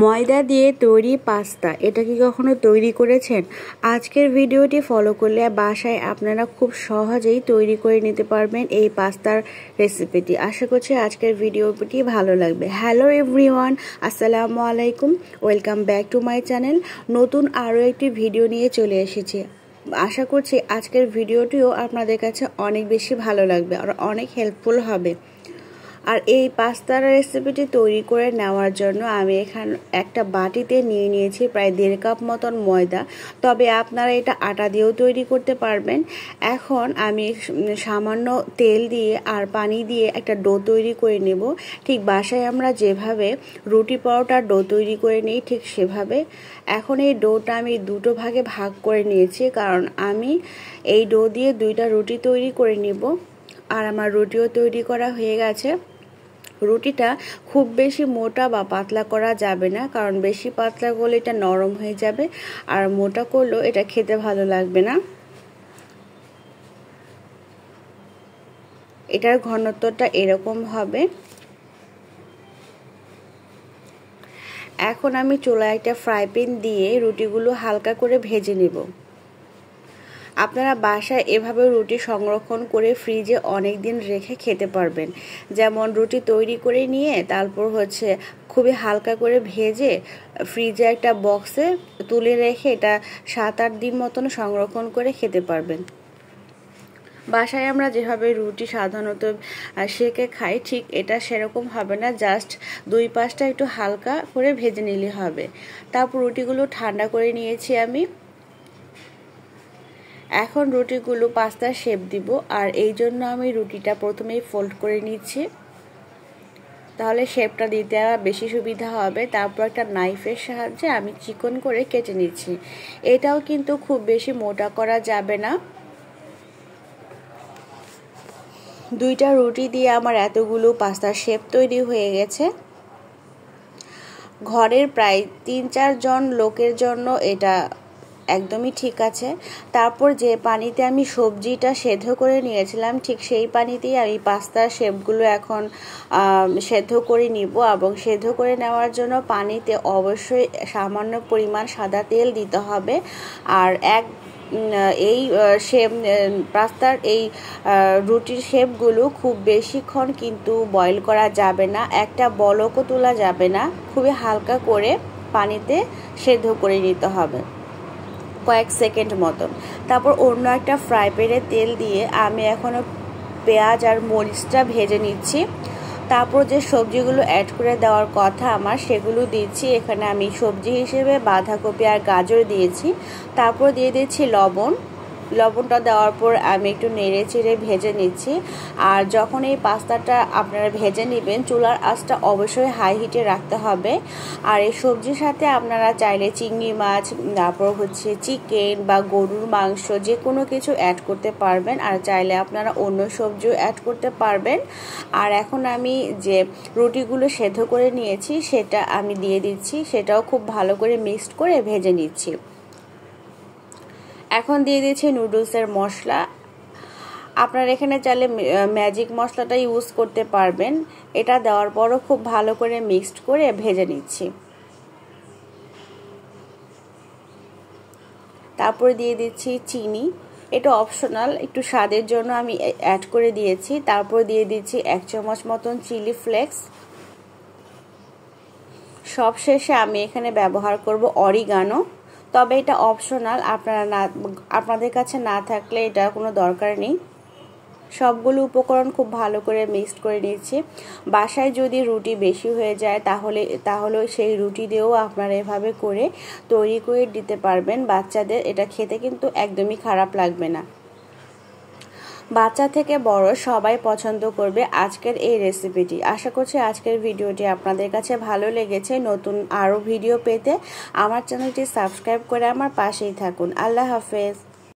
ময়দা দিয়ে তৈরি পাস্তা, এটা কি কখনো তৈরি করেছেন? আজকের ভিডিওটি ফলো করলে বাসায় আপনারা খুব সহজেই তৈরি করে নিতে পারবেন এই পাস্তার রেসিপিটি। আশা করছি আজকের ভিডিওটি ভালো লাগবে। হ্যালো এভরিওয়ান, আসসালামু আলাইকুম, welcome back to my channel. নতুন আরও একটি ভিডিও নিয়ে চলে এসেছি। আশা করছি আজকের ভিডিওটিও আপনাদের কাছে অনেক বেশি ভালো লাগবে আর অনেক হেল্পফুল হবে। আর এই পাস্তার রেসিপিটি তৈরি করে নেওয়ার জন্য আমি এখানে একটা বাটিতে নিয়ে নিয়েছি প্রায় 1.5 কাপ মতন ময়দা। তবে আপনারা এটা আটা দিয়েও তৈরি করতে পারবেন। এখন আমি সামান্য তেল দিয়ে আর পানি দিয়ে একটা ডো তৈরি করে নেব। ঠিক বাসায় আমরা যেভাবে রুটি পরোটার ডো তৈরি করে নিই ঠিক সেভাবে। এখন এই ডোটা আমি দুটো ভাগে ভাগ করে নিয়েছি, কারণ আমি এই ডো দিয়ে 2টা রুটি তৈরি করে নিব। আর আমার রুটিও তৈরি করা হয়ে গেছে। রুটিটা খুব বেশি মোটা বা পাতলা করা যাবে না, কারণ বেশি পাতলা করলে এটা নরম হয়ে যাবে, আর মোটা করলেও এটা খেতে ভালো লাগবে না। এটার ঘনত্বটা এরকম হবে। এখন আমি চুলায় একটা ফ্রাই প্যান দিয়ে রুটিগুলো হালকা করে ভেজে নেব। আপনারা বাসায় এভাবে রুটি সংরক্ষণ করে ফ্রিজে অনেক দিন রেখে খেতে পারবেন। যেমন রুটি তৈরি করে নিয়ে তারপর খুবই হালকা করে ভেজে ফ্রিজে একটা বক্সে তুলে রেখে এটা 7-8 দিন মতন সংরক্ষণ করে খেতে পারবেন। বাসায় আমরা যেভাবে রুটি সাধারণত সেকে খাই ঠিক এটা সেরকম হবে না, জাস্ট 2 পাশটা একটু হালকা করে ভেজে নিলে হবে। তারপর রুটিগুলো ঠান্ডা করে নিয়েছি আমি। এখন রুটিগুলো পাস্তার শেপ দিব, আর এই জন্য আমি রুটিটা প্রথমেই ফোল্ড করে নিচ্ছি, তাহলে শেপটা দিতে আমার বেশি সুবিধা হবে। তারপর একটা নাইফের সাহায্যে আমি চিকন করে কেটে নিচ্ছি। এটাও কিন্তু খুব বেশি মোটা করা যাবে না। 2টা রুটি দিয়ে আমার এতগুলো পাস্তার শেপ তৈরি হয়ে গেছে। ঘরের প্রায় 3-4 জন লোকের জন্য এটা একদমই ঠিক আছে। তারপর যে পানিতে আমি সবজিটা সেদ্ধ করে নিয়েছিলাম ঠিক সেই পানিতেই আমি পাস্তার শেপগুলো এখন সেদ্ধ করে নিব। এবং সেদ্ধ করে নেওয়ার জন্য পানিতে অবশ্যই সামান্য পরিমাণ সাদা তেল দিতে হবে। আর এই শেপ পাস্তার এই রুটির শেপগুলো খুব বেশিক্ষণ কিন্তু বয়েল করা যাবে না, একটা বলকও তোলা যাবে না, খুবই হালকা করে পানিতে সেদ্ধ করে নিতে হবে কয়েক সেকেন্ড মতন। তারপর অন্য একটা ফ্রাই প্যানে তেল দিয়ে আমি এখনও পেঁয়াজ আর মরিচটা ভেজে নিচ্ছি। তারপর যে সবজিগুলো অ্যাড করে দেওয়ার কথা আমার সেগুলো দিচ্ছি। এখানে আমি সবজি হিসেবে বাঁধাকপি আর গাজর দিয়েছি। তারপর দিয়ে দিচ্ছি লবণটা দেওয়ার পর আমি একটু নেড়ে চেড়ে ভেজে নিচ্ছি। আর যখন এই পাস্তাটা আপনারা ভেজে নেবেন চুলার আঁচটা অবশ্যই হাই হিটে রাখতে হবে। আর এই সবজির সাথে আপনারা চাইলে চিংড়ি মাছ, তারপর চিকেন বা গরুর মাংস যে কোনো কিছু অ্যাড করতে পারবেন, আর চাইলে আপনারা অন্য সবজিও অ্যাড করতে পারবেন। আর এখন আমি যে রুটিগুলো সেদ্ধ করে নিয়েছি সেটা আমি দিয়ে দিচ্ছি, সেটাও খুব ভালো করে মিক্সড করে ভেজে নিচ্ছি। এখন দিয়ে দিচ্ছি নুডলসের মশলা। আপনারা এখানে চাইলে ম্যাজিক মশলাটা ইউজ করতে পারবেন। এটা দেওয়ার পরও খুব ভালো করে মিক্সড করে ভেজে নিচ্ছি। তারপরে দিয়ে দিচ্ছি চিনি, এটা অপশনাল, একটু স্বাদের জন্য আমি অ্যাড করে দিয়েছি। তারপর দিয়ে দিচ্ছি 1 চামচ মতন চিলি ফ্লেক্স। সবশেষে আমি এখানে ব্যবহার করব অরিগানো, তবে এটা অপশনাল, আপনাদের কাছে না থাকলে এটা কোনো দরকার নেই। সবগুলো উপকরণ খুব ভালো করে মিক্সড করে নিচ্ছি। বাসায় যদি রুটি বেশি হয়ে যায় তাহলে সেই রুটি দিয়েও আপনারা এভাবে করে তৈরি করে দিতে পারবেন বাচ্চাদের। এটা খেতে কিন্তু একদমই খারাপ লাগবে না। বাচ্চা থেকে বড় সবাই পছন্দ করবে আজকের এই রেসিপিটি। আশা করছি আজকের ভিডিওটি আপনাদের কাছে ভালো লেগেছে। নতুন আরও ভিডিও পেতে আমার চ্যানেলটি সাবস্ক্রাইব করে আমার পাশেই থাকুন। আল্লাহ হাফেজ।